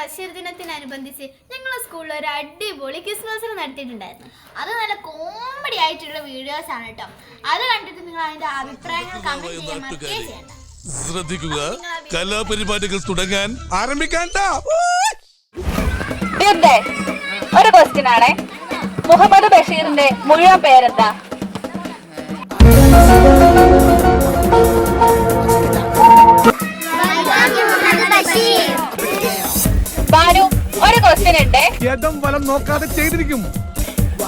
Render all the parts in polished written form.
ബഷീർ ദിനത്തിനനുബന്ധിച്ച് ഞങ്ങളുടെ സ്കൂളിൽ ഒരു അടിപൊളി ക്വിസ് മത്സരം നടത്തിയിട്ടുണ്ടായിരുന്നു. അത് നല്ല കോമഡി ആയിട്ടുള്ള വീഡിയോസ് ആണ് കേട്ടോ. അത് കണ്ടിട്ട് നിങ്ങൾ അതിന്റെ അഭിപ്രായങ്ങൾ കമന്റ് ചെയ്യാൻ മറക്കേ ചെയ്യണ്ട. ശ്രദ്ധിക്കുക, കലാപരിപാടികൾ തുടങ്ങാൻ ആരംഭിക്കാൻ. ഒരു ക്വസ്റ്റ്യൻ ആണേ, മുഹമ്മദ് ബഷീറിന്റെ മുഴുവൻ പേരെന്താ? ബാനു, ഒരു ക്വസ്റ്റ്യൻ ഉണ്ട്. ഇടം വലം നോക്കാതെ ചെയ്തിരിക്കും.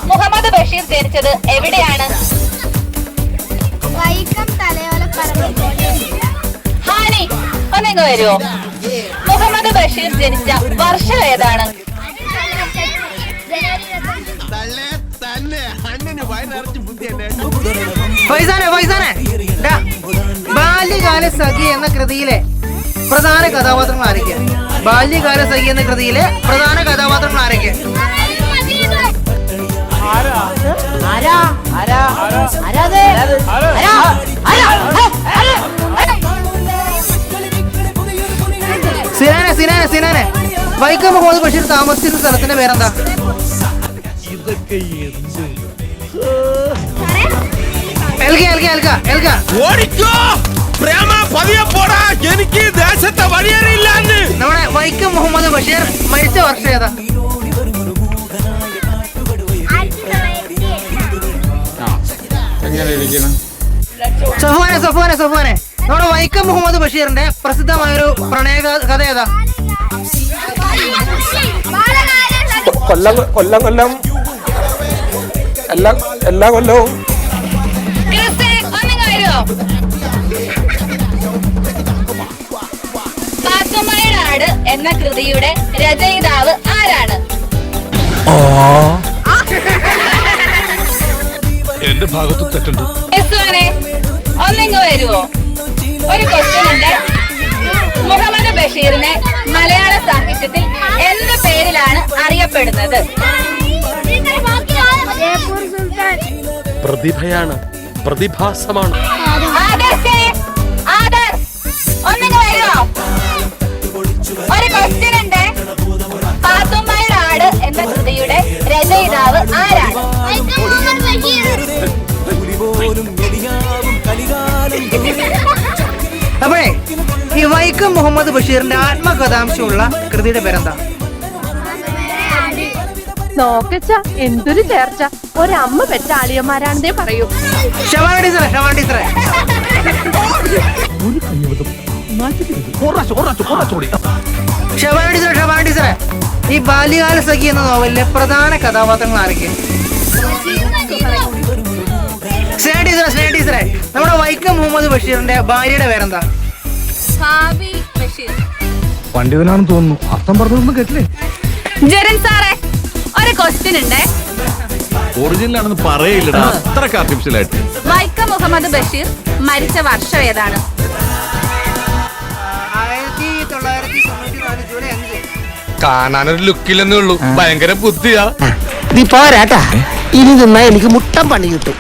മുഹമ്മദ് ബഷീർ ജനിച്ചത് എവിടെയാണ്? ഹാനി, ഒന്നിങ്ങ് വരുമോ? മുഹമ്മദ് ബഷീർ ജനിച്ച വർഷം ഏതാണ്? ബാല്യകാല സഖി എന്ന കൃതിയിലെ പ്രധാന കഥാപാത്രങ്ങൾ ആരൊക്കെ? ബാല്യകാല സഖി എന്ന കൃതിയിലെ പ്രധാന കഥാപാത്രങ്ങൾ ആരൊക്കെ? സിനാനെ വൈക്കം മുഹമ്മദ് ബഷീർ താമസിച്ചിരുന്ന സ്ഥലത്തിന്റെ പേരെന്താ? നമ്മുടെ വൈക്കം മുഹമ്മദ് ബഷീർ മരിച്ച വർഷം ഏതാ? സഫ്വാനെ നമ്മുടെ വൈക്കം മുഹമ്മദ് ബഷീറിന്റെ പ്രസിദ്ധമായൊരു പ്രണയ കഥ ഏതാ? കൊല്ലം എല്ലാ കൊല്ലവും പാത്തുമ്മയുടെ എന്ന കൃതിയുടെ രചയിതാവ് ആരാണ്? എന്റെ ഭാഗത്ത് തെറ്റുണ്ട്. ഒന്നിങ്ങ് വരുമോ? ഒരു ക്വസ്റ്റ്യൻ ഉണ്ട്. മുഹമ്മദ് ബഷീറിനെ മലയാള സാഹിത്യത്തിൽ എന്ത് പേരിലാണ് അറിയപ്പെടുന്നത്? പ്രതിഭയാണ്, പ്രതിഭാസമാണ്. ഒന്നിങ്ങ് വരുമോ? ഒരു ക്വസ്റ്റ്യൻ ഉണ്ട്. പാത്തുമ്മയുടെ ആട് എന്ന കൃതിയുടെ രചയിതാവ് ആരാണ്? അപ്പോഴേ ഈ വൈക്കം മുഹമ്മദ് ബഷീറിന്റെ ആത്മകഥാംശമുള്ള കൃതിയുടെ പേരെന്താ? നോക്കച്ച എന്തൊരു ചേർച്ച, ഒരമ്മ പെറ്റ ആളിയന്മാരാണെന്നേ പറയൂ. ഷവാൻ ടീച്ചറെ, ഈ ബാല്യകാല സഖി എന്ന നോവലിലെ പ്രധാന കഥാപാത്രങ്ങൾ ആരൊക്കെ? സ്നേഹ ടീച്ചറെ, നമ്മുടെ വൈക്കം മുഹമ്മദ് ബഷീറിന്റെ ഭാര്യയുടെ പേരെന്താ? പണ്ഡിതനാണെന്ന് തോന്നുന്നു, അർത്ഥം പറഞ്ഞൊന്നും കേട്ടില്ലേ? ജെറിൻ സാറേ, ഒരു ക്വസ്റ്റ്യൻ ഉണ്ട്. ഒറിജിനലാണെന്ന് പറയില്ലടാ, അത്രക്ക് ആർട്ടിഫിഷ്യൽ ആയിട്ട്. വൈക്കം മുഹമ്മദ് ബഷീർ മരിച്ച വർഷം ഏതാണ്? 1994 ജൂലൈ 5. കാണാനൊരു ലുക്കില്ലെന്നേ ഉള്ളൂ, ഭയങ്കര ബുദ്ധിയാ. നീ പോരാട്ടാ, ഇനി നിന്നാ എനിക്ക് മുട്ടം പണി കിട്ടും.